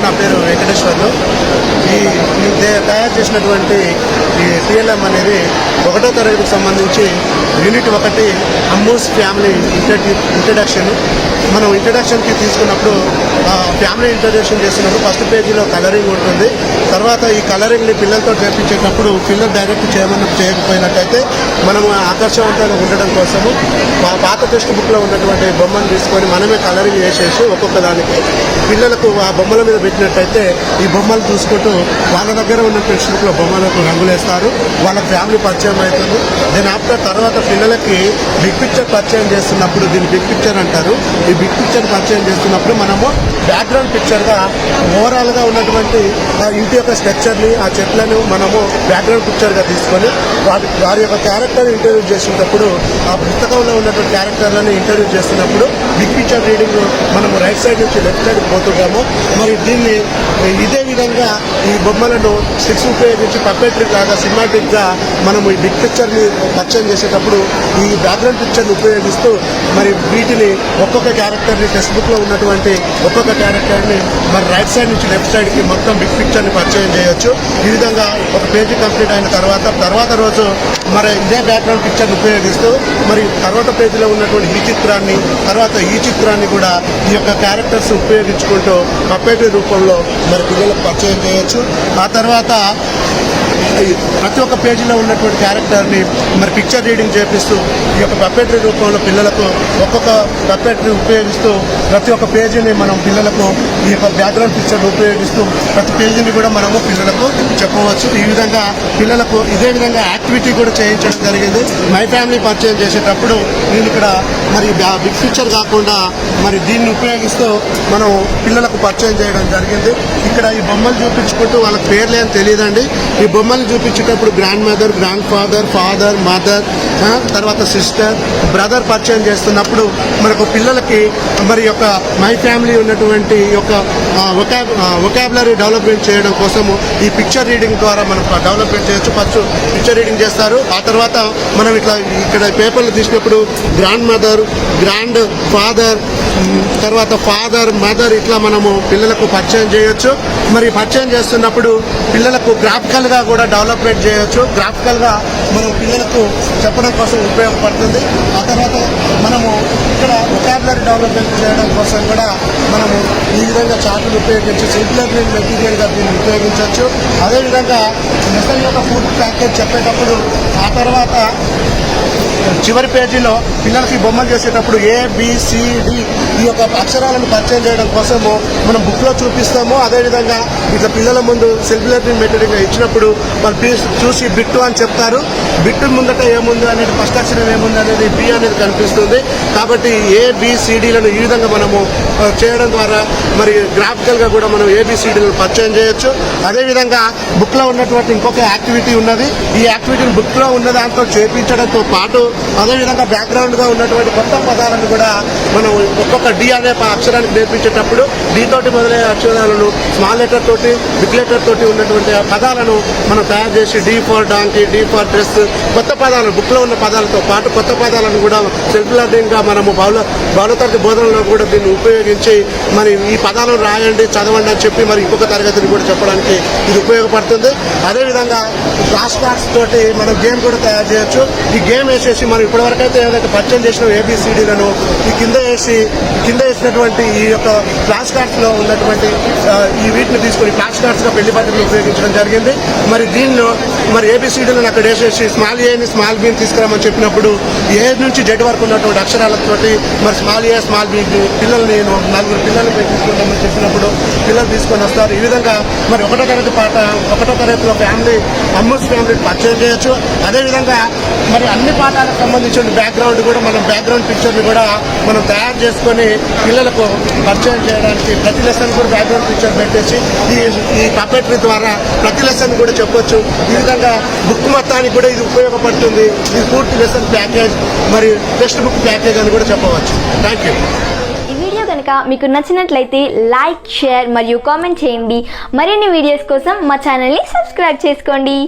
నా పేరు వెంకటేశ్వర్లు. తయారు చేసినటువంటి ఈ టీఎల్ఎం అనేది 1వ తరగతికి సంబంధించి యూనిట్ 1 అమ్మూస్ ఫ్యామిలీ ఇంట్రడక్షన్. మనం ఇంట్రడక్షన్కి తీసుకున్నప్పుడు ఫ్యామిలీ ఇంట్రడక్షన్ చేసినప్పుడు ఫస్ట్ పేజీలో కలరింగ్ ఉంటుంది. తర్వాత ఈ కలరింగ్ని పిల్లలతో చేపించేటప్పుడు పిల్లలు డైరెక్ట్ చేయకపోయినట్టయితే మనం ఆకర్షవంతంగా ఉండడం కోసము పాత టెక్స్ట్ బుక్లో ఉన్నటువంటి బొమ్మను తీసుకొని మనమే కలరింగ్ చేసేసి ఒక్కొక్క దానికి పిల్లలకు ఆ బొమ్మల మీద పెట్టినట్టయితే ఈ బొమ్మలు చూసుకుంటూ వాళ్ళ దగ్గర ఉన్న టెక్స్ట్ బుక్లో బొమ్మలకు రంగులేస్తారు. వాళ్ళ ఫ్యామిలీ పరిచయం అవుతుంది. దెన్ ఆఫ్టర్ తర్వాత పిల్లలకి బిగ్ పిక్చర్ పరిచయం చేస్తున్నప్పుడు దీన్ని బిగ్ పిక్చర్ అంటారు. ఈ బిగ్ పిక్చర్ పరిచయం చేస్తున్నప్పుడు మనము బ్యాక్గ్రౌండ్ పిక్చర్గా ఓవరాల్గా ఉన్నటువంటి ఇంటి యొక్క స్ట్రక్చర్ని ఆ చెట్లను మనము బ్యాక్గ్రౌండ్ పిక్చర్గా తీసుకొని వారి యొక్క క్యారెక్టర్ ఇంట్రడ్యూస్ చేసినప్పుడు ఆ పుస్తకంలో ఉన్నటువంటి క్యారెక్టర్లను ఇంట్రడ్యూస్ చేస్తున్నప్పుడు బిగ్ పిక్చర్ రీడింగ్ మనము రైట్ సైడ్ నుంచి లెఫ్ట్ సైడ్ పోతున్నాము. మరి దీన్ని ఇదే విధంగా ఈ బొమ్మలను స్టిక్స్ ఉపయోగించి పప్పెట్రీ లాగా సినిమాటిక్గా మనము ఈ బిగ్ పిక్చర్ని పరిచయం చేసేటప్పుడు ఈ బ్యాక్గ్రౌండ్ పిక్చర్ని ఉపయోగిస్తూ మరి వీటిని ఒక్కొక్క క్యారెక్టర్ని టెక్స్ట్ బుక్లో ఉన్నటువంటి ఒక్కొక్క క్యారెక్టర్ని మరి రైట్ సైడ్ నుంచి లెఫ్ట్ సైడ్కి మొత్తం బిగ్ పిక్చర్ని పరిచయం చేయొచ్చు. ఈ విధంగా ఒక పేజీ కంప్లీట్ అయిన తర్వాత రోజు మరి ఇదే బ్యాక్గ్రౌండ్ పిక్చర్ని ఉపయోగిస్తూ మరి తర్వాత పేజీలో ఉన్నటువంటి ఈ చిత్రాన్ని కూడా ఈ యొక్క క్యారెక్టర్స్ ఉపయోగించుకుంటూ పప్పెట్రీ రూపంలో మరి పిల్లలకు పరిచయం చేయొచ్చు. ఆ తర్వాత ప్రతి ఒక్క పేజీలో ఉన్నటువంటి క్యారెక్టర్ని మరి పిక్చర్ రీడింగ్ చేపిస్తూ ఈ యొక్క పప్పెట్రీ రూపంలో పిల్లలకు ఒక్కొక్క పప్పెట్రీ ఉపయోగిస్తూ ప్రతి ఒక్క పేజీని మనం పిల్లలకు ఈ యొక్క బ్యాక్గ్రౌండ్ పిక్చర్ని ఉపయోగిస్తూ ప్రతి పేజీని కూడా మనము పిల్లలకు చెప్పవచ్చు. ఈ విధంగా పిల్లలకు ఇదే విధంగా యాక్టివిటీ కూడా చేయించడం జరిగింది. మై ఫ్యామిలీ పరిచయం చేసేటప్పుడు నేను ఇక్కడ మరి బిగ్ పిక్చర్ కాకుండా మరి దీన్ని ఉపయోగిస్తూ మనం పిల్లలకు పరిచయం చేయడం జరిగింది. ఇక్కడ ఈ బొమ్మలు చూపించుకుంటూ వాళ్ళకి పేర్లు ఏం తెలియదండి. ఈ బొమ్మలు చూపించేటప్పుడు grandmother, grandfather, mother, తర్వాత సిస్టర్, బ్రదర్ పరిచయం చేస్తున్నప్పుడు మనకు పిల్లలకి మరి యొక్క మై ఫ్యామిలీ ఉన్నటువంటి యొక్క వొకాబులరీ డెవలప్మెంట్ చేయడం కోసము ఈ పిక్చర్ రీడింగ్ ద్వారా మనం డెవలప్మెంట్ చేయొచ్చు. ఫస్ట్ పిక్చర్ రీడింగ్ చేస్తారు. ఆ తర్వాత మనం ఇక్కడ పేపర్లు తీసినప్పుడు గ్రాండ్ మదర్, గ్రాండ్ ఫాదర్, తర్వాత ఫాదర్, మదర్ ఇట్లా మనము పిల్లలకు పరిచయం చేయొచ్చు. మరి పరిచయం చేస్తున్నప్పుడు పిల్లలకు గ్రాఫికల్గా కూడా డెవలప్మెంట్ చేయొచ్చు. గ్రాఫికల్గా మనం పిల్లలకు చెప్పడం కోసం ఉపయోగపడుతుంది. ఆ తర్వాత మనము ఇక్కడ వొకాబులరీ డెవలప్మెంట్ చేయడం కోసం కూడా మనము ఈ విధంగా చార్టులు ఉపయోగించి సింపుల్ మెటీరియల్గా దీన్ని ఉపయోగించవచ్చు. అదేవిధంగా లెసన్ యొక్క ఫుడ్ ప్యాకేజ్ చెప్పేటప్పుడు ఆ తర్వాత చివరి పేజీలో పిల్లలకి బొమ్మలు చేసేటప్పుడు ABCD ఈ యొక్క అక్షరాలను పరిచయం చేయడం కోసము మనం బుక్లో చూపిస్తాము. అదేవిధంగా ఇట్లా పిల్లల ముందు సెల్ఫ్ లెర్నింగ్ మెటీరియల్గా ఇచ్చినప్పుడు వాళ్ళు చూసి బిట్టు అని చెప్తారు. బిట్టు ముందట ఏముంది అనేది ఫస్ట్ అక్షరం ఏముంది అనేది B అనేది కనిపిస్తుంది. కాబట్టి ABCDలను ఈ విధంగా మనము చేయడం ద్వారా మరి గ్రాఫికల్గా కూడా మనం ABCDలను పరిచయం చేయొచ్చు. అదేవిధంగా బుక్లో ఉన్నటువంటి ఇంకొక యాక్టివిటీ ఉన్నది. ఈ యాక్టివిటీని బుక్లో ఉన్న దాంతో చేపించడంతో పాటు అదేవిధంగా బ్యాక్గ్రౌండ్గా ఉన్నటువంటి కొత్త పదాలను కూడా మనం ఒక్కొక్క D అనే అక్షరానికి నేర్పించేటప్పుడు D తోటి మొదలయ్యే అక్షరాలను స్మాల్ లెటర్ తోటి బిగ్ లెటర్ తోటి ఉన్నటువంటి పదాలను మనం తయారు చేసి D for donkey, D for dress, కొత్త పదాలను బుక్లో ఉన్న పదాలతో పాటు కొత్త పదాలను కూడా సెల్ఫ్ లెర్నింగ్గా మనము బహుళ తరగతి బోధనలో కూడా దీన్ని ఉపయోగించి మరి ఈ పదాలను రాయండి, చదవండి అని చెప్పి మరి ఇంకొక తరగతిని కూడా చెప్పడానికి ఇది ఉపయోగపడుతుంది. అదేవిధంగా ఫ్లాష్ కార్డ్స్ తోటి మనం గేమ్ కూడా తయారు చేయొచ్చు. ఈ గేమ్ వేసేసి మనం ఇప్పటివరకు అయితే ఏదైతే పరిచయం చేసిన ABCDలను ఈ కింద వేసినటువంటి ఈ యొక్క ఫ్లాష్ కార్డ్స్లో ఉన్నటువంటి ఈ వీటిని తీసుకొని ఫ్లాష్ కార్డ్స్గా పెళ్లి పద్ధతిని ఉపయోగించడం జరిగింది. మరి దీనిలో మరి ABCDలను అక్కడ వేసేసి స్మాల్ ఏని స్మాల్ బీని తీసుకురామని చెప్పినప్పుడు A నుంచి Z వరకు ఉన్నటువంటి అక్షరాలతోటి మరి స్మాల్ ఏ స్మాల్ బీ పిల్లల్ని 4 పిల్లల్ని తీసుకుంటామని చెప్పినప్పుడు పిల్లలు తీసుకొని వస్తారు. ఈ విధంగా మరి 1వ తరగతిలో అమ్మూస్ ఫ్యామిలీ పరిచయం చేయొచ్చు. అదేవిధంగా మరి అన్ని పాఠాలకు సంబంధించిన బ్యాక్గ్రౌండ్ కూడా మనం బ్యాక్గ్రౌండ్ పిక్చర్ని కూడా మనం తయారు చేసుకొని పిల్లలకు పరిచయం చేయడానికి ప్రతి లెసన్ కూడా బ్యాక్గ్రౌండ్ పిక్చర్ పెట్టేసి ఈ పప్పెట్రీ ద్వారా ప్రతి లెసన్ కూడా చెప్పొచ్చు. ఈ విధంగా బుక్ మొత్తానికి కూడా ఇది ఉపయోగపడుతుంది. ఇది పూర్తి లెసన్ ప్యాకేజ్ మరి టెక్స్ట్ బుక్ ప్యాకేజ్ అని కూడా చెప్పవచ్చు. Thank you. ఈ వీడియో కనుక మీకు నచ్చినట్లయితే లైక్, షేర్ మరియు కామెంట్ చేయండి. మరిన్ని వీడియోస్ కోసం మా ఛానల్ని సబ్స్క్రైబ్ చేసుకోండి.